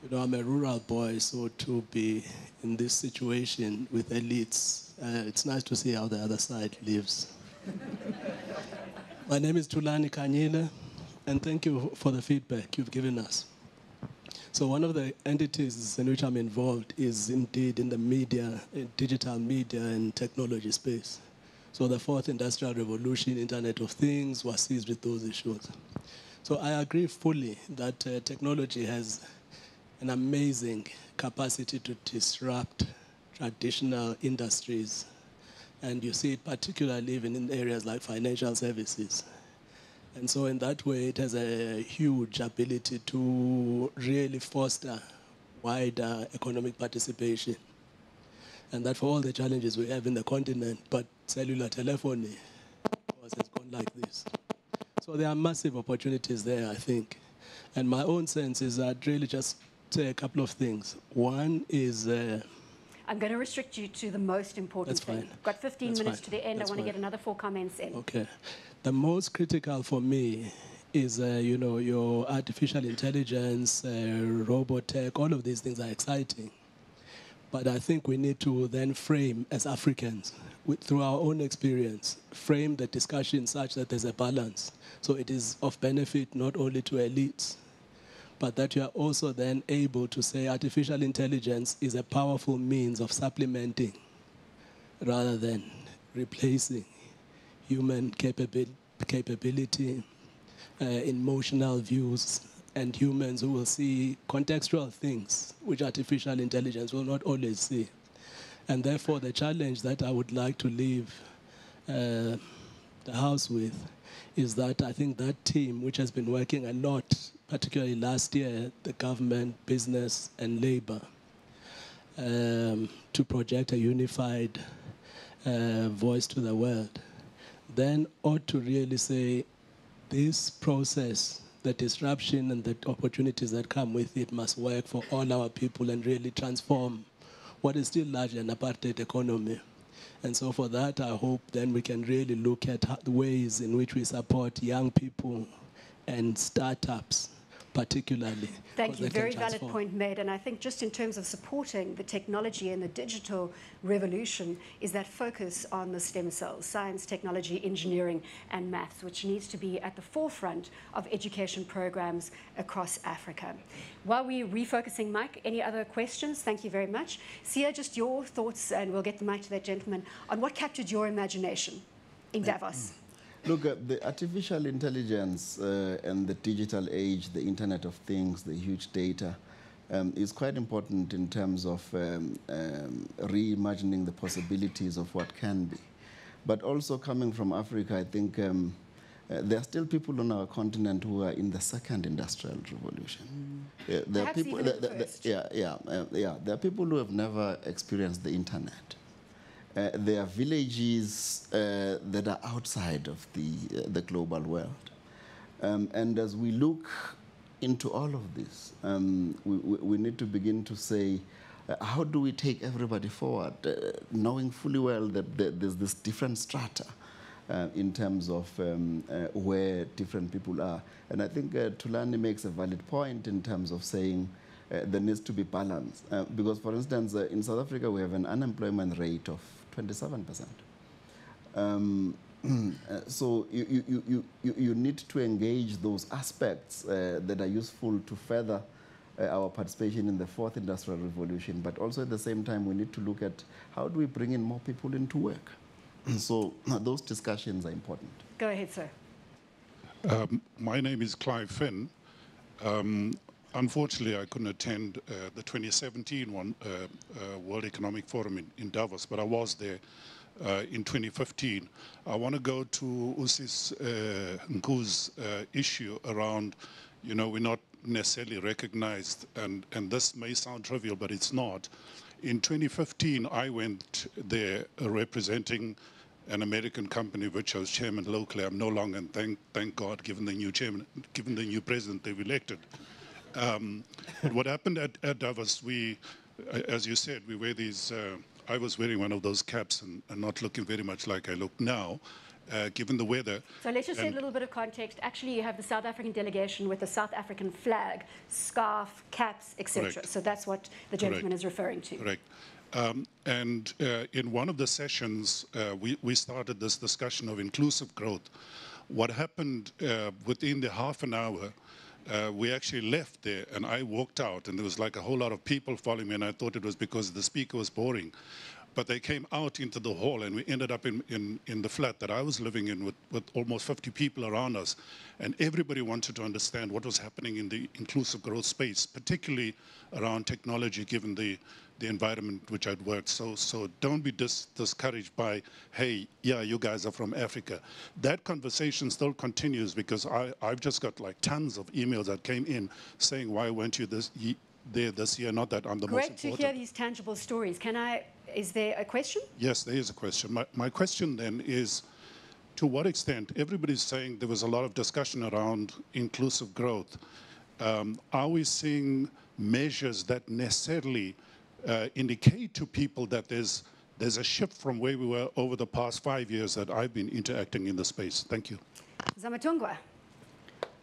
You know, I'm a rural boy, so to be in this situation with elites, it's nice to see how the other side lives. My name is Tulani Kanyile, and thank you for the feedback you've given us. So one of the entities in which I'm involved is indeed in the media, digital media and technology space. So the fourth industrial revolution, Internet of Things, was seized with those issues. So I agree fully that technology has an amazing capacity to disrupt traditional industries. And you see it particularly even in areas like financial services. And so in that way, it has a huge ability to really foster wider economic participation. And that for all the challenges we have in the continent, but cellular telephony has gone like this. So there are massive opportunities there, I think. And my own sense is I'd really just say a couple of things. One is... I'm going to restrict you to the most important thing. Fine. I've got 15 minutes to the end. That's I want to fine. get another 4 comments in. Okay. The most critical for me is, you know, your artificial intelligence, robotech, all of these things are exciting. But I think we need to then frame, as Africans, through our own experience, frame the discussion such that there's a balance. So it is of benefit not only to elites, but that you are also then able to say artificial intelligence is a powerful means of supplementing rather than replacing human capability emotional views and humans who will see contextual things which artificial intelligence will not always see. And therefore, the challenge that I would like to leave the House with is that I think that team, which has been working a lot, particularly last year, the government, business, and labor, to project a unified voice to the world, then ought to really say this process, the disruption and the opportunities that come with it must work for all our people and really transform what is still largely an apartheid economy. And so for that, I hope then we can really look at the ways in which we support young people and startups, particularly. Thank you. Very valid point made. And I think just in terms of supporting the technology and the digital revolution is that focus on the STEM cells, science, technology, engineering, and maths, which needs to be at the forefront of education programs across Africa. While we're refocusing, Mike, any other questions? Thank you very much. Siya, just your thoughts, and we'll get the mic to that gentleman, on what captured your imagination in Davos. Look, the artificial intelligence and the digital age, the Internet of Things, the huge data, is quite important in terms of reimagining the possibilities of what can be. But also coming from Africa, I think there are still people on our continent who are in the second industrial revolution. There are people, there are people who have never experienced the Internet. There are villages that are outside of the global world. And as we look into all of this, we need to begin to say, how do we take everybody forward, knowing fully well that there's this different strata in terms of where different people are. And I think Thulani makes a valid point in terms of saying there needs to be balance. Because, for instance, in South Africa, we have an unemployment rate of 27%. So you need to engage those aspects that are useful to further our participation in the fourth industrial revolution, but also at the same time we need to look at how do we bring in more people into work. So those discussions are important. Go ahead, sir. My name is Clive Finn. Unfortunately, I couldn't attend the 2017 World Economic Forum in Davos, but I was there in 2015. I want to go to Usis Nku's issue around, we're not necessarily recognized, and this may sound trivial, but it's not. In 2015, I went there representing an American company which I was chairman locally. I'm no longer, and thank God, given the new chairman, given the new president they've elected. But what happened at Davos, as you said, we wear these, I was wearing one of those caps and not looking very much like I look now, given the weather. So let's just say a little bit of context. Actually, you have the South African delegation with the South African flag, scarf, caps, etc. Correct. So that's what the gentleman is referring to. Correct. And in one of the sessions, we started this discussion of inclusive growth. What happened within the half an hour, we actually left there and I walked out and there was like a whole lot of people following me and I thought it was because the speaker was boring. But they came out into the hall and we ended up in the flat that I was living in with almost 50 people around us. And everybody wanted to understand what was happening in the inclusive growth space, particularly around technology, given the environment which I'd worked. So don't be discouraged by, hey, yeah, you guys are from Africa. That conversation still continues because I've just got like tons of emails that came in saying, why weren't you there this year? Not that I'm the most important. Great to hear these tangible stories. Is there a question? Yes, there is a question. My question then is, to what extent, everybody's saying there was a lot of discussion around inclusive growth. Are we seeing measures that necessarily indicate to people that there's a shift from where we were over the past 5 years that I've been interacting in the space? Thank you. Zamantungwa.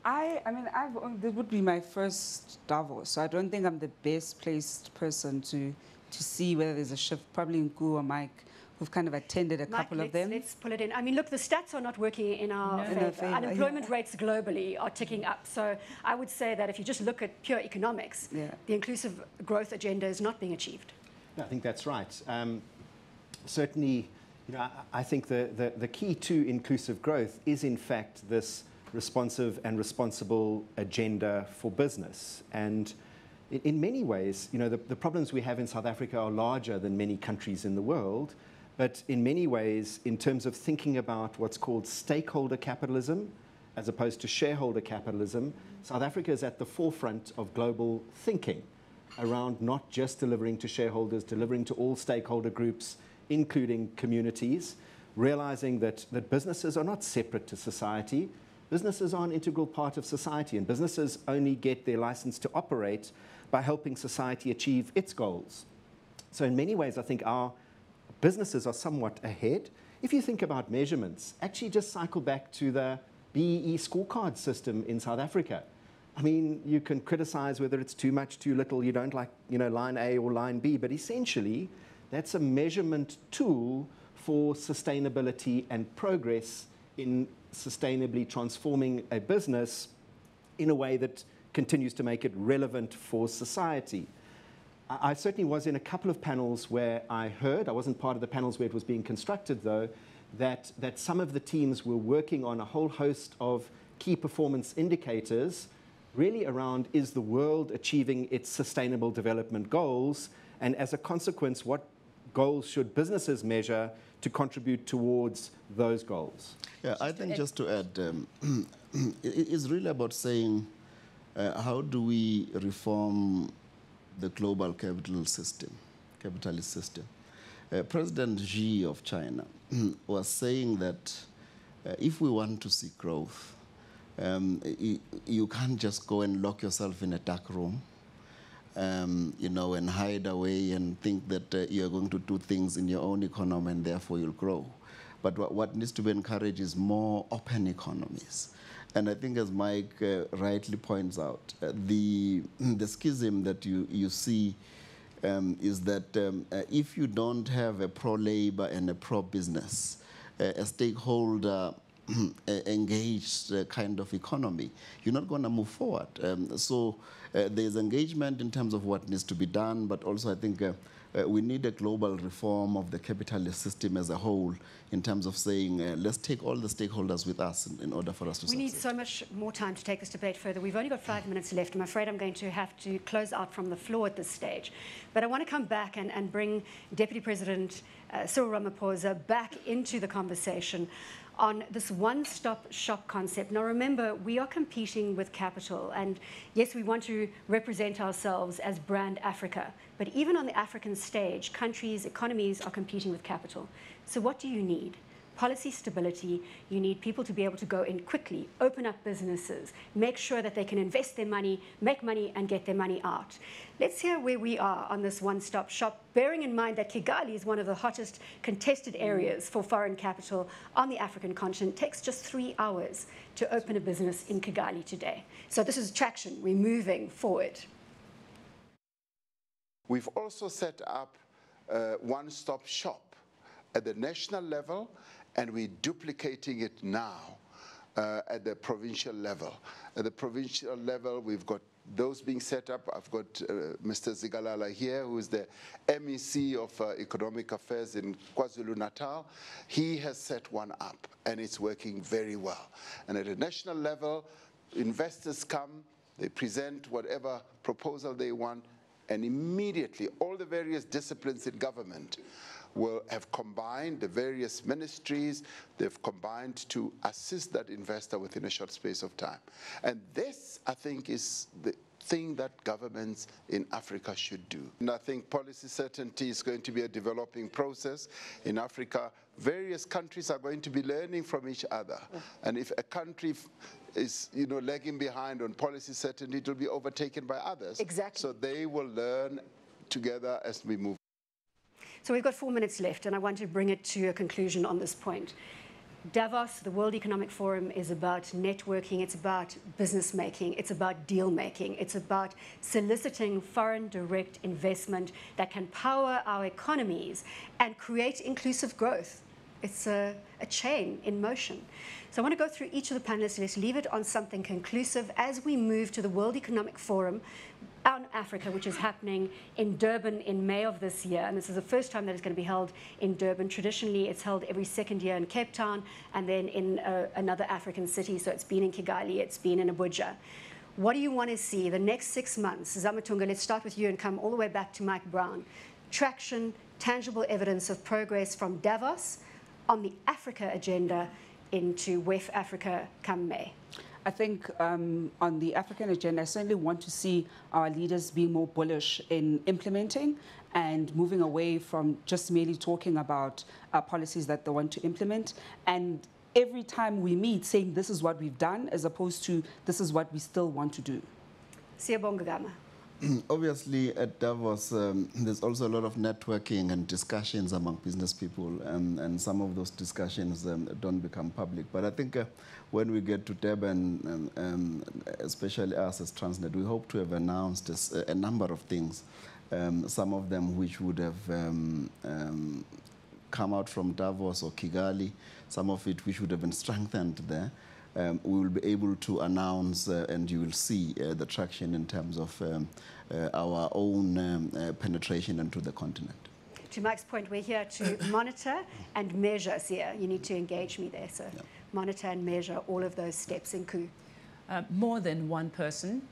I mean, this would be my first Davos, so I don't think I'm the best placed person to see whether there's a shift. Probably Nku or Mike, who've kind of attended a couple of them. Let's pull it in. I mean, look, the stats are not working in our favor. Unemployment rates globally are ticking up. So I would say that if you just look at pure economics, the inclusive growth agenda is not being achieved. No, I think that's right. Certainly, I think the key to inclusive growth is, in fact, this responsive and responsible agenda for business. And in many ways, you know, the problems we have in South Africa are larger than many countries in the world, but in many ways, in terms of thinking about what's called stakeholder capitalism, as opposed to shareholder capitalism, South Africa is at the forefront of global thinking around not just delivering to shareholders, delivering to all stakeholder groups, including communities, realizing that businesses are not separate to society. Businesses are an integral part of society, and businesses only get their license to operate by helping society achieve its goals. So in many ways, I think our businesses are somewhat ahead. If you think about measurements, actually just cycle back to the BEE scorecard system in South Africa. I mean, you can criticize whether it's too much, too little, you don't like, you know, line A or line B, but essentially, that's a measurement tool for sustainability and progress in sustainably transforming a business in a way that continues to make it relevant for society. I certainly was in a couple of panels where I heard, I wasn't part of the panels where it was being constructed though, that some of the teams were working on a whole host of key performance indicators really around, is the world achieving its sustainable development goals? And as a consequence, what goals should businesses measure to contribute towards those goals? Yeah, I think just to add, it is really about saying, how do we reform the global capitalist system? President Xi of China was saying that if we want to see growth, you can't just go and lock yourself in a dark room, you know, and hide away and think that you're going to do things in your own economy and therefore you'll grow. But what needs to be encouraged is more open economies. And I think, as Mike rightly points out, the schism that you see is that if you don't have a pro-labor and a pro-business, a stakeholder engaged kind of economy, you're not going to move forward. So there's engagement in terms of what needs to be done, but also I think we need a global reform of the capitalist system as a whole in terms of saying, let's take all the stakeholders with us in order for us to succeed. We need so much more time to take this debate further. We've only got 5 minutes left. I'm afraid I'm going to have to close out from the floor at this stage. But I want to come back and bring Deputy President Cyril Ramaphosa back into the conversation on this one-stop shop concept. Now remember, we are competing with capital, and yes, we want to represent ourselves as brand Africa, but even on the African stage, countries, economies are competing with capital. So what do you need? Policy stability. You need people to be able to go in quickly, open up businesses, make sure that they can invest their money, make money, and get their money out. Let's hear where we are on this one-stop shop, bearing in mind that Kigali is one of the hottest contested areas for foreign capital on the African continent. It takes just 3 hours to open a business in Kigali today. So this is traction. We're moving forward. We've also set up a one-stop shop at the national level, and we're duplicating it now at the provincial level. At the provincial level, we've got those being set up. I've got Mr. Zigalala here, who is the MEC of Economic Affairs in KwaZulu-Natal. He has set one up, and it's working very well. And at a national level, investors come, they present whatever proposal they want, and immediately all the various disciplines in government will have combined, the various ministries, they've combined to assist that investor within a short space of time. And this, I think, is the thing that governments in Africa should do. And I think policy certainty is going to be a developing process in Africa. Various countries are going to be learning from each other. And if a country is, you know, lagging behind on policy certainty, it will be overtaken by others. Exactly. So they will learn together as we move. So we've got 4 minutes left, and I want to bring it to a conclusion on this point. Davos, the World Economic Forum, is about networking, it's about business making, it's about deal making, it's about soliciting foreign direct investment that can power our economies and create inclusive growth. It's a chain in motion. So I want to go through each of the panelists. Let's leave it on something conclusive as we move to the World Economic Forum on Africa, which is happening in Durban in May of this year. And this is the first time that it's going to be held in Durban. Traditionally, it's held every second year in Cape Town and then in another African city. So it's been in Kigali, it's been in Abuja. What do you want to see the next 6 months? Zamantungwa, let's start with you and come all the way back to Mike Brown. Traction, tangible evidence of progress from Davos on the Africa agenda into West Africa come May. I think on the African agenda, I certainly want to see our leaders being more bullish in implementing and moving away from just merely talking about policies that they want to implement. And every time we meet, saying this is what we've done, as opposed to this is what we still want to do. Siyabonga, Gama. Obviously, at Davos, there's also a lot of networking and discussions among business people, and some of those discussions don't become public. But I think when we get to Durban, especially us as Transnet, we hope to have announced a number of things, some of them which would have come out from Davos or Kigali, some of it which would have been strengthened there. We will be able to announce, and you will see the traction in terms of our own penetration into the continent. To Mike's point, we're here to monitor and measure. Sia, you need to engage me there. So monitor and measure all of those steps in coup. More than one person,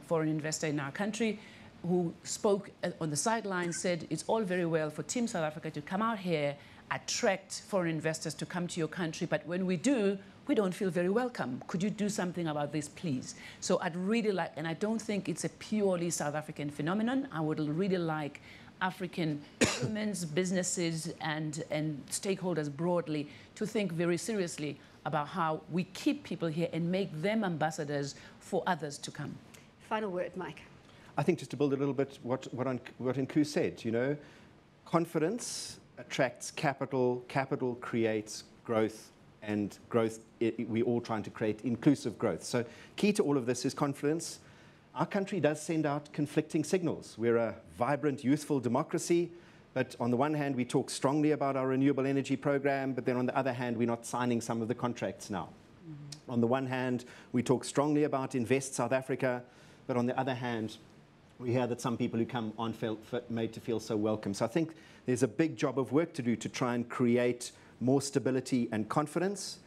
foreign investor in our country, who spoke on the sidelines, said it's all very well for Team South Africa to come out here, attract foreign investors to come to your country, but when we do, we don't feel very welcome. Could you do something about this, please? So I'd really like, and I don't think it's a purely South African phenomenon. I would really like African governments, businesses, and stakeholders broadly to think very seriously about how we keep people here and make them ambassadors for others to come. Final word, Mike. I think just to build a little bit what Nku said, you know, confidence attracts capital, capital creates growth, and growth, we're all trying to create inclusive growth. So key to all of this is confidence. Our country does send out conflicting signals. We're a vibrant, youthful democracy, but on the one hand, we talk strongly about our renewable energy program, but then on the other hand, we're not signing some of the contracts now. Mm-hmm. On the one hand, we talk strongly about Invest South Africa, but on the other hand, we hear that some people who come aren't made to feel so welcome. So I think there's a big job of work to do to try and create more stability and confidence.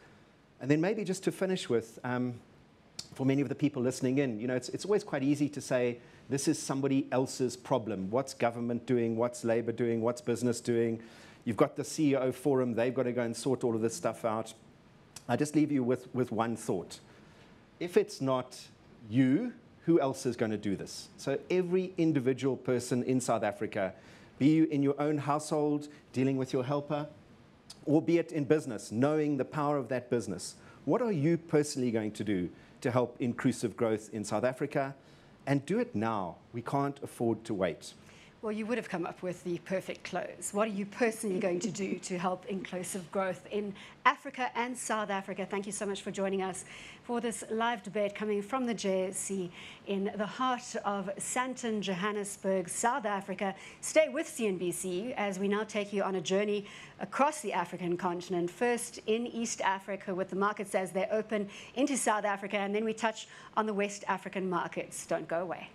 And then maybe just to finish with, for many of the people listening in, you know, it's always quite easy to say, this is somebody else's problem. What's government doing? What's Labour doing? What's business doing? You've got the CEO forum. They've got to go and sort all of this stuff out. I just leave you with one thought. If it's not you, who else is going to do this? So every individual person in South Africa, be you in your own household, dealing with your helper, or be it in business, knowing the power of that business. What are you personally going to do to help inclusive growth in South Africa? And do it now. We can't afford to wait. Well, you would have come up with the perfect close. What are you personally going to do to help inclusive growth in Africa and South Africa? Thank you so much for joining us for this live debate coming from the JSE in the heart of Sandton, Johannesburg, South Africa. Stay with CNBC as we now take you on a journey across the African continent, first in East Africa with the markets as they open into South Africa, and then we touch on the West African markets. Don't go away.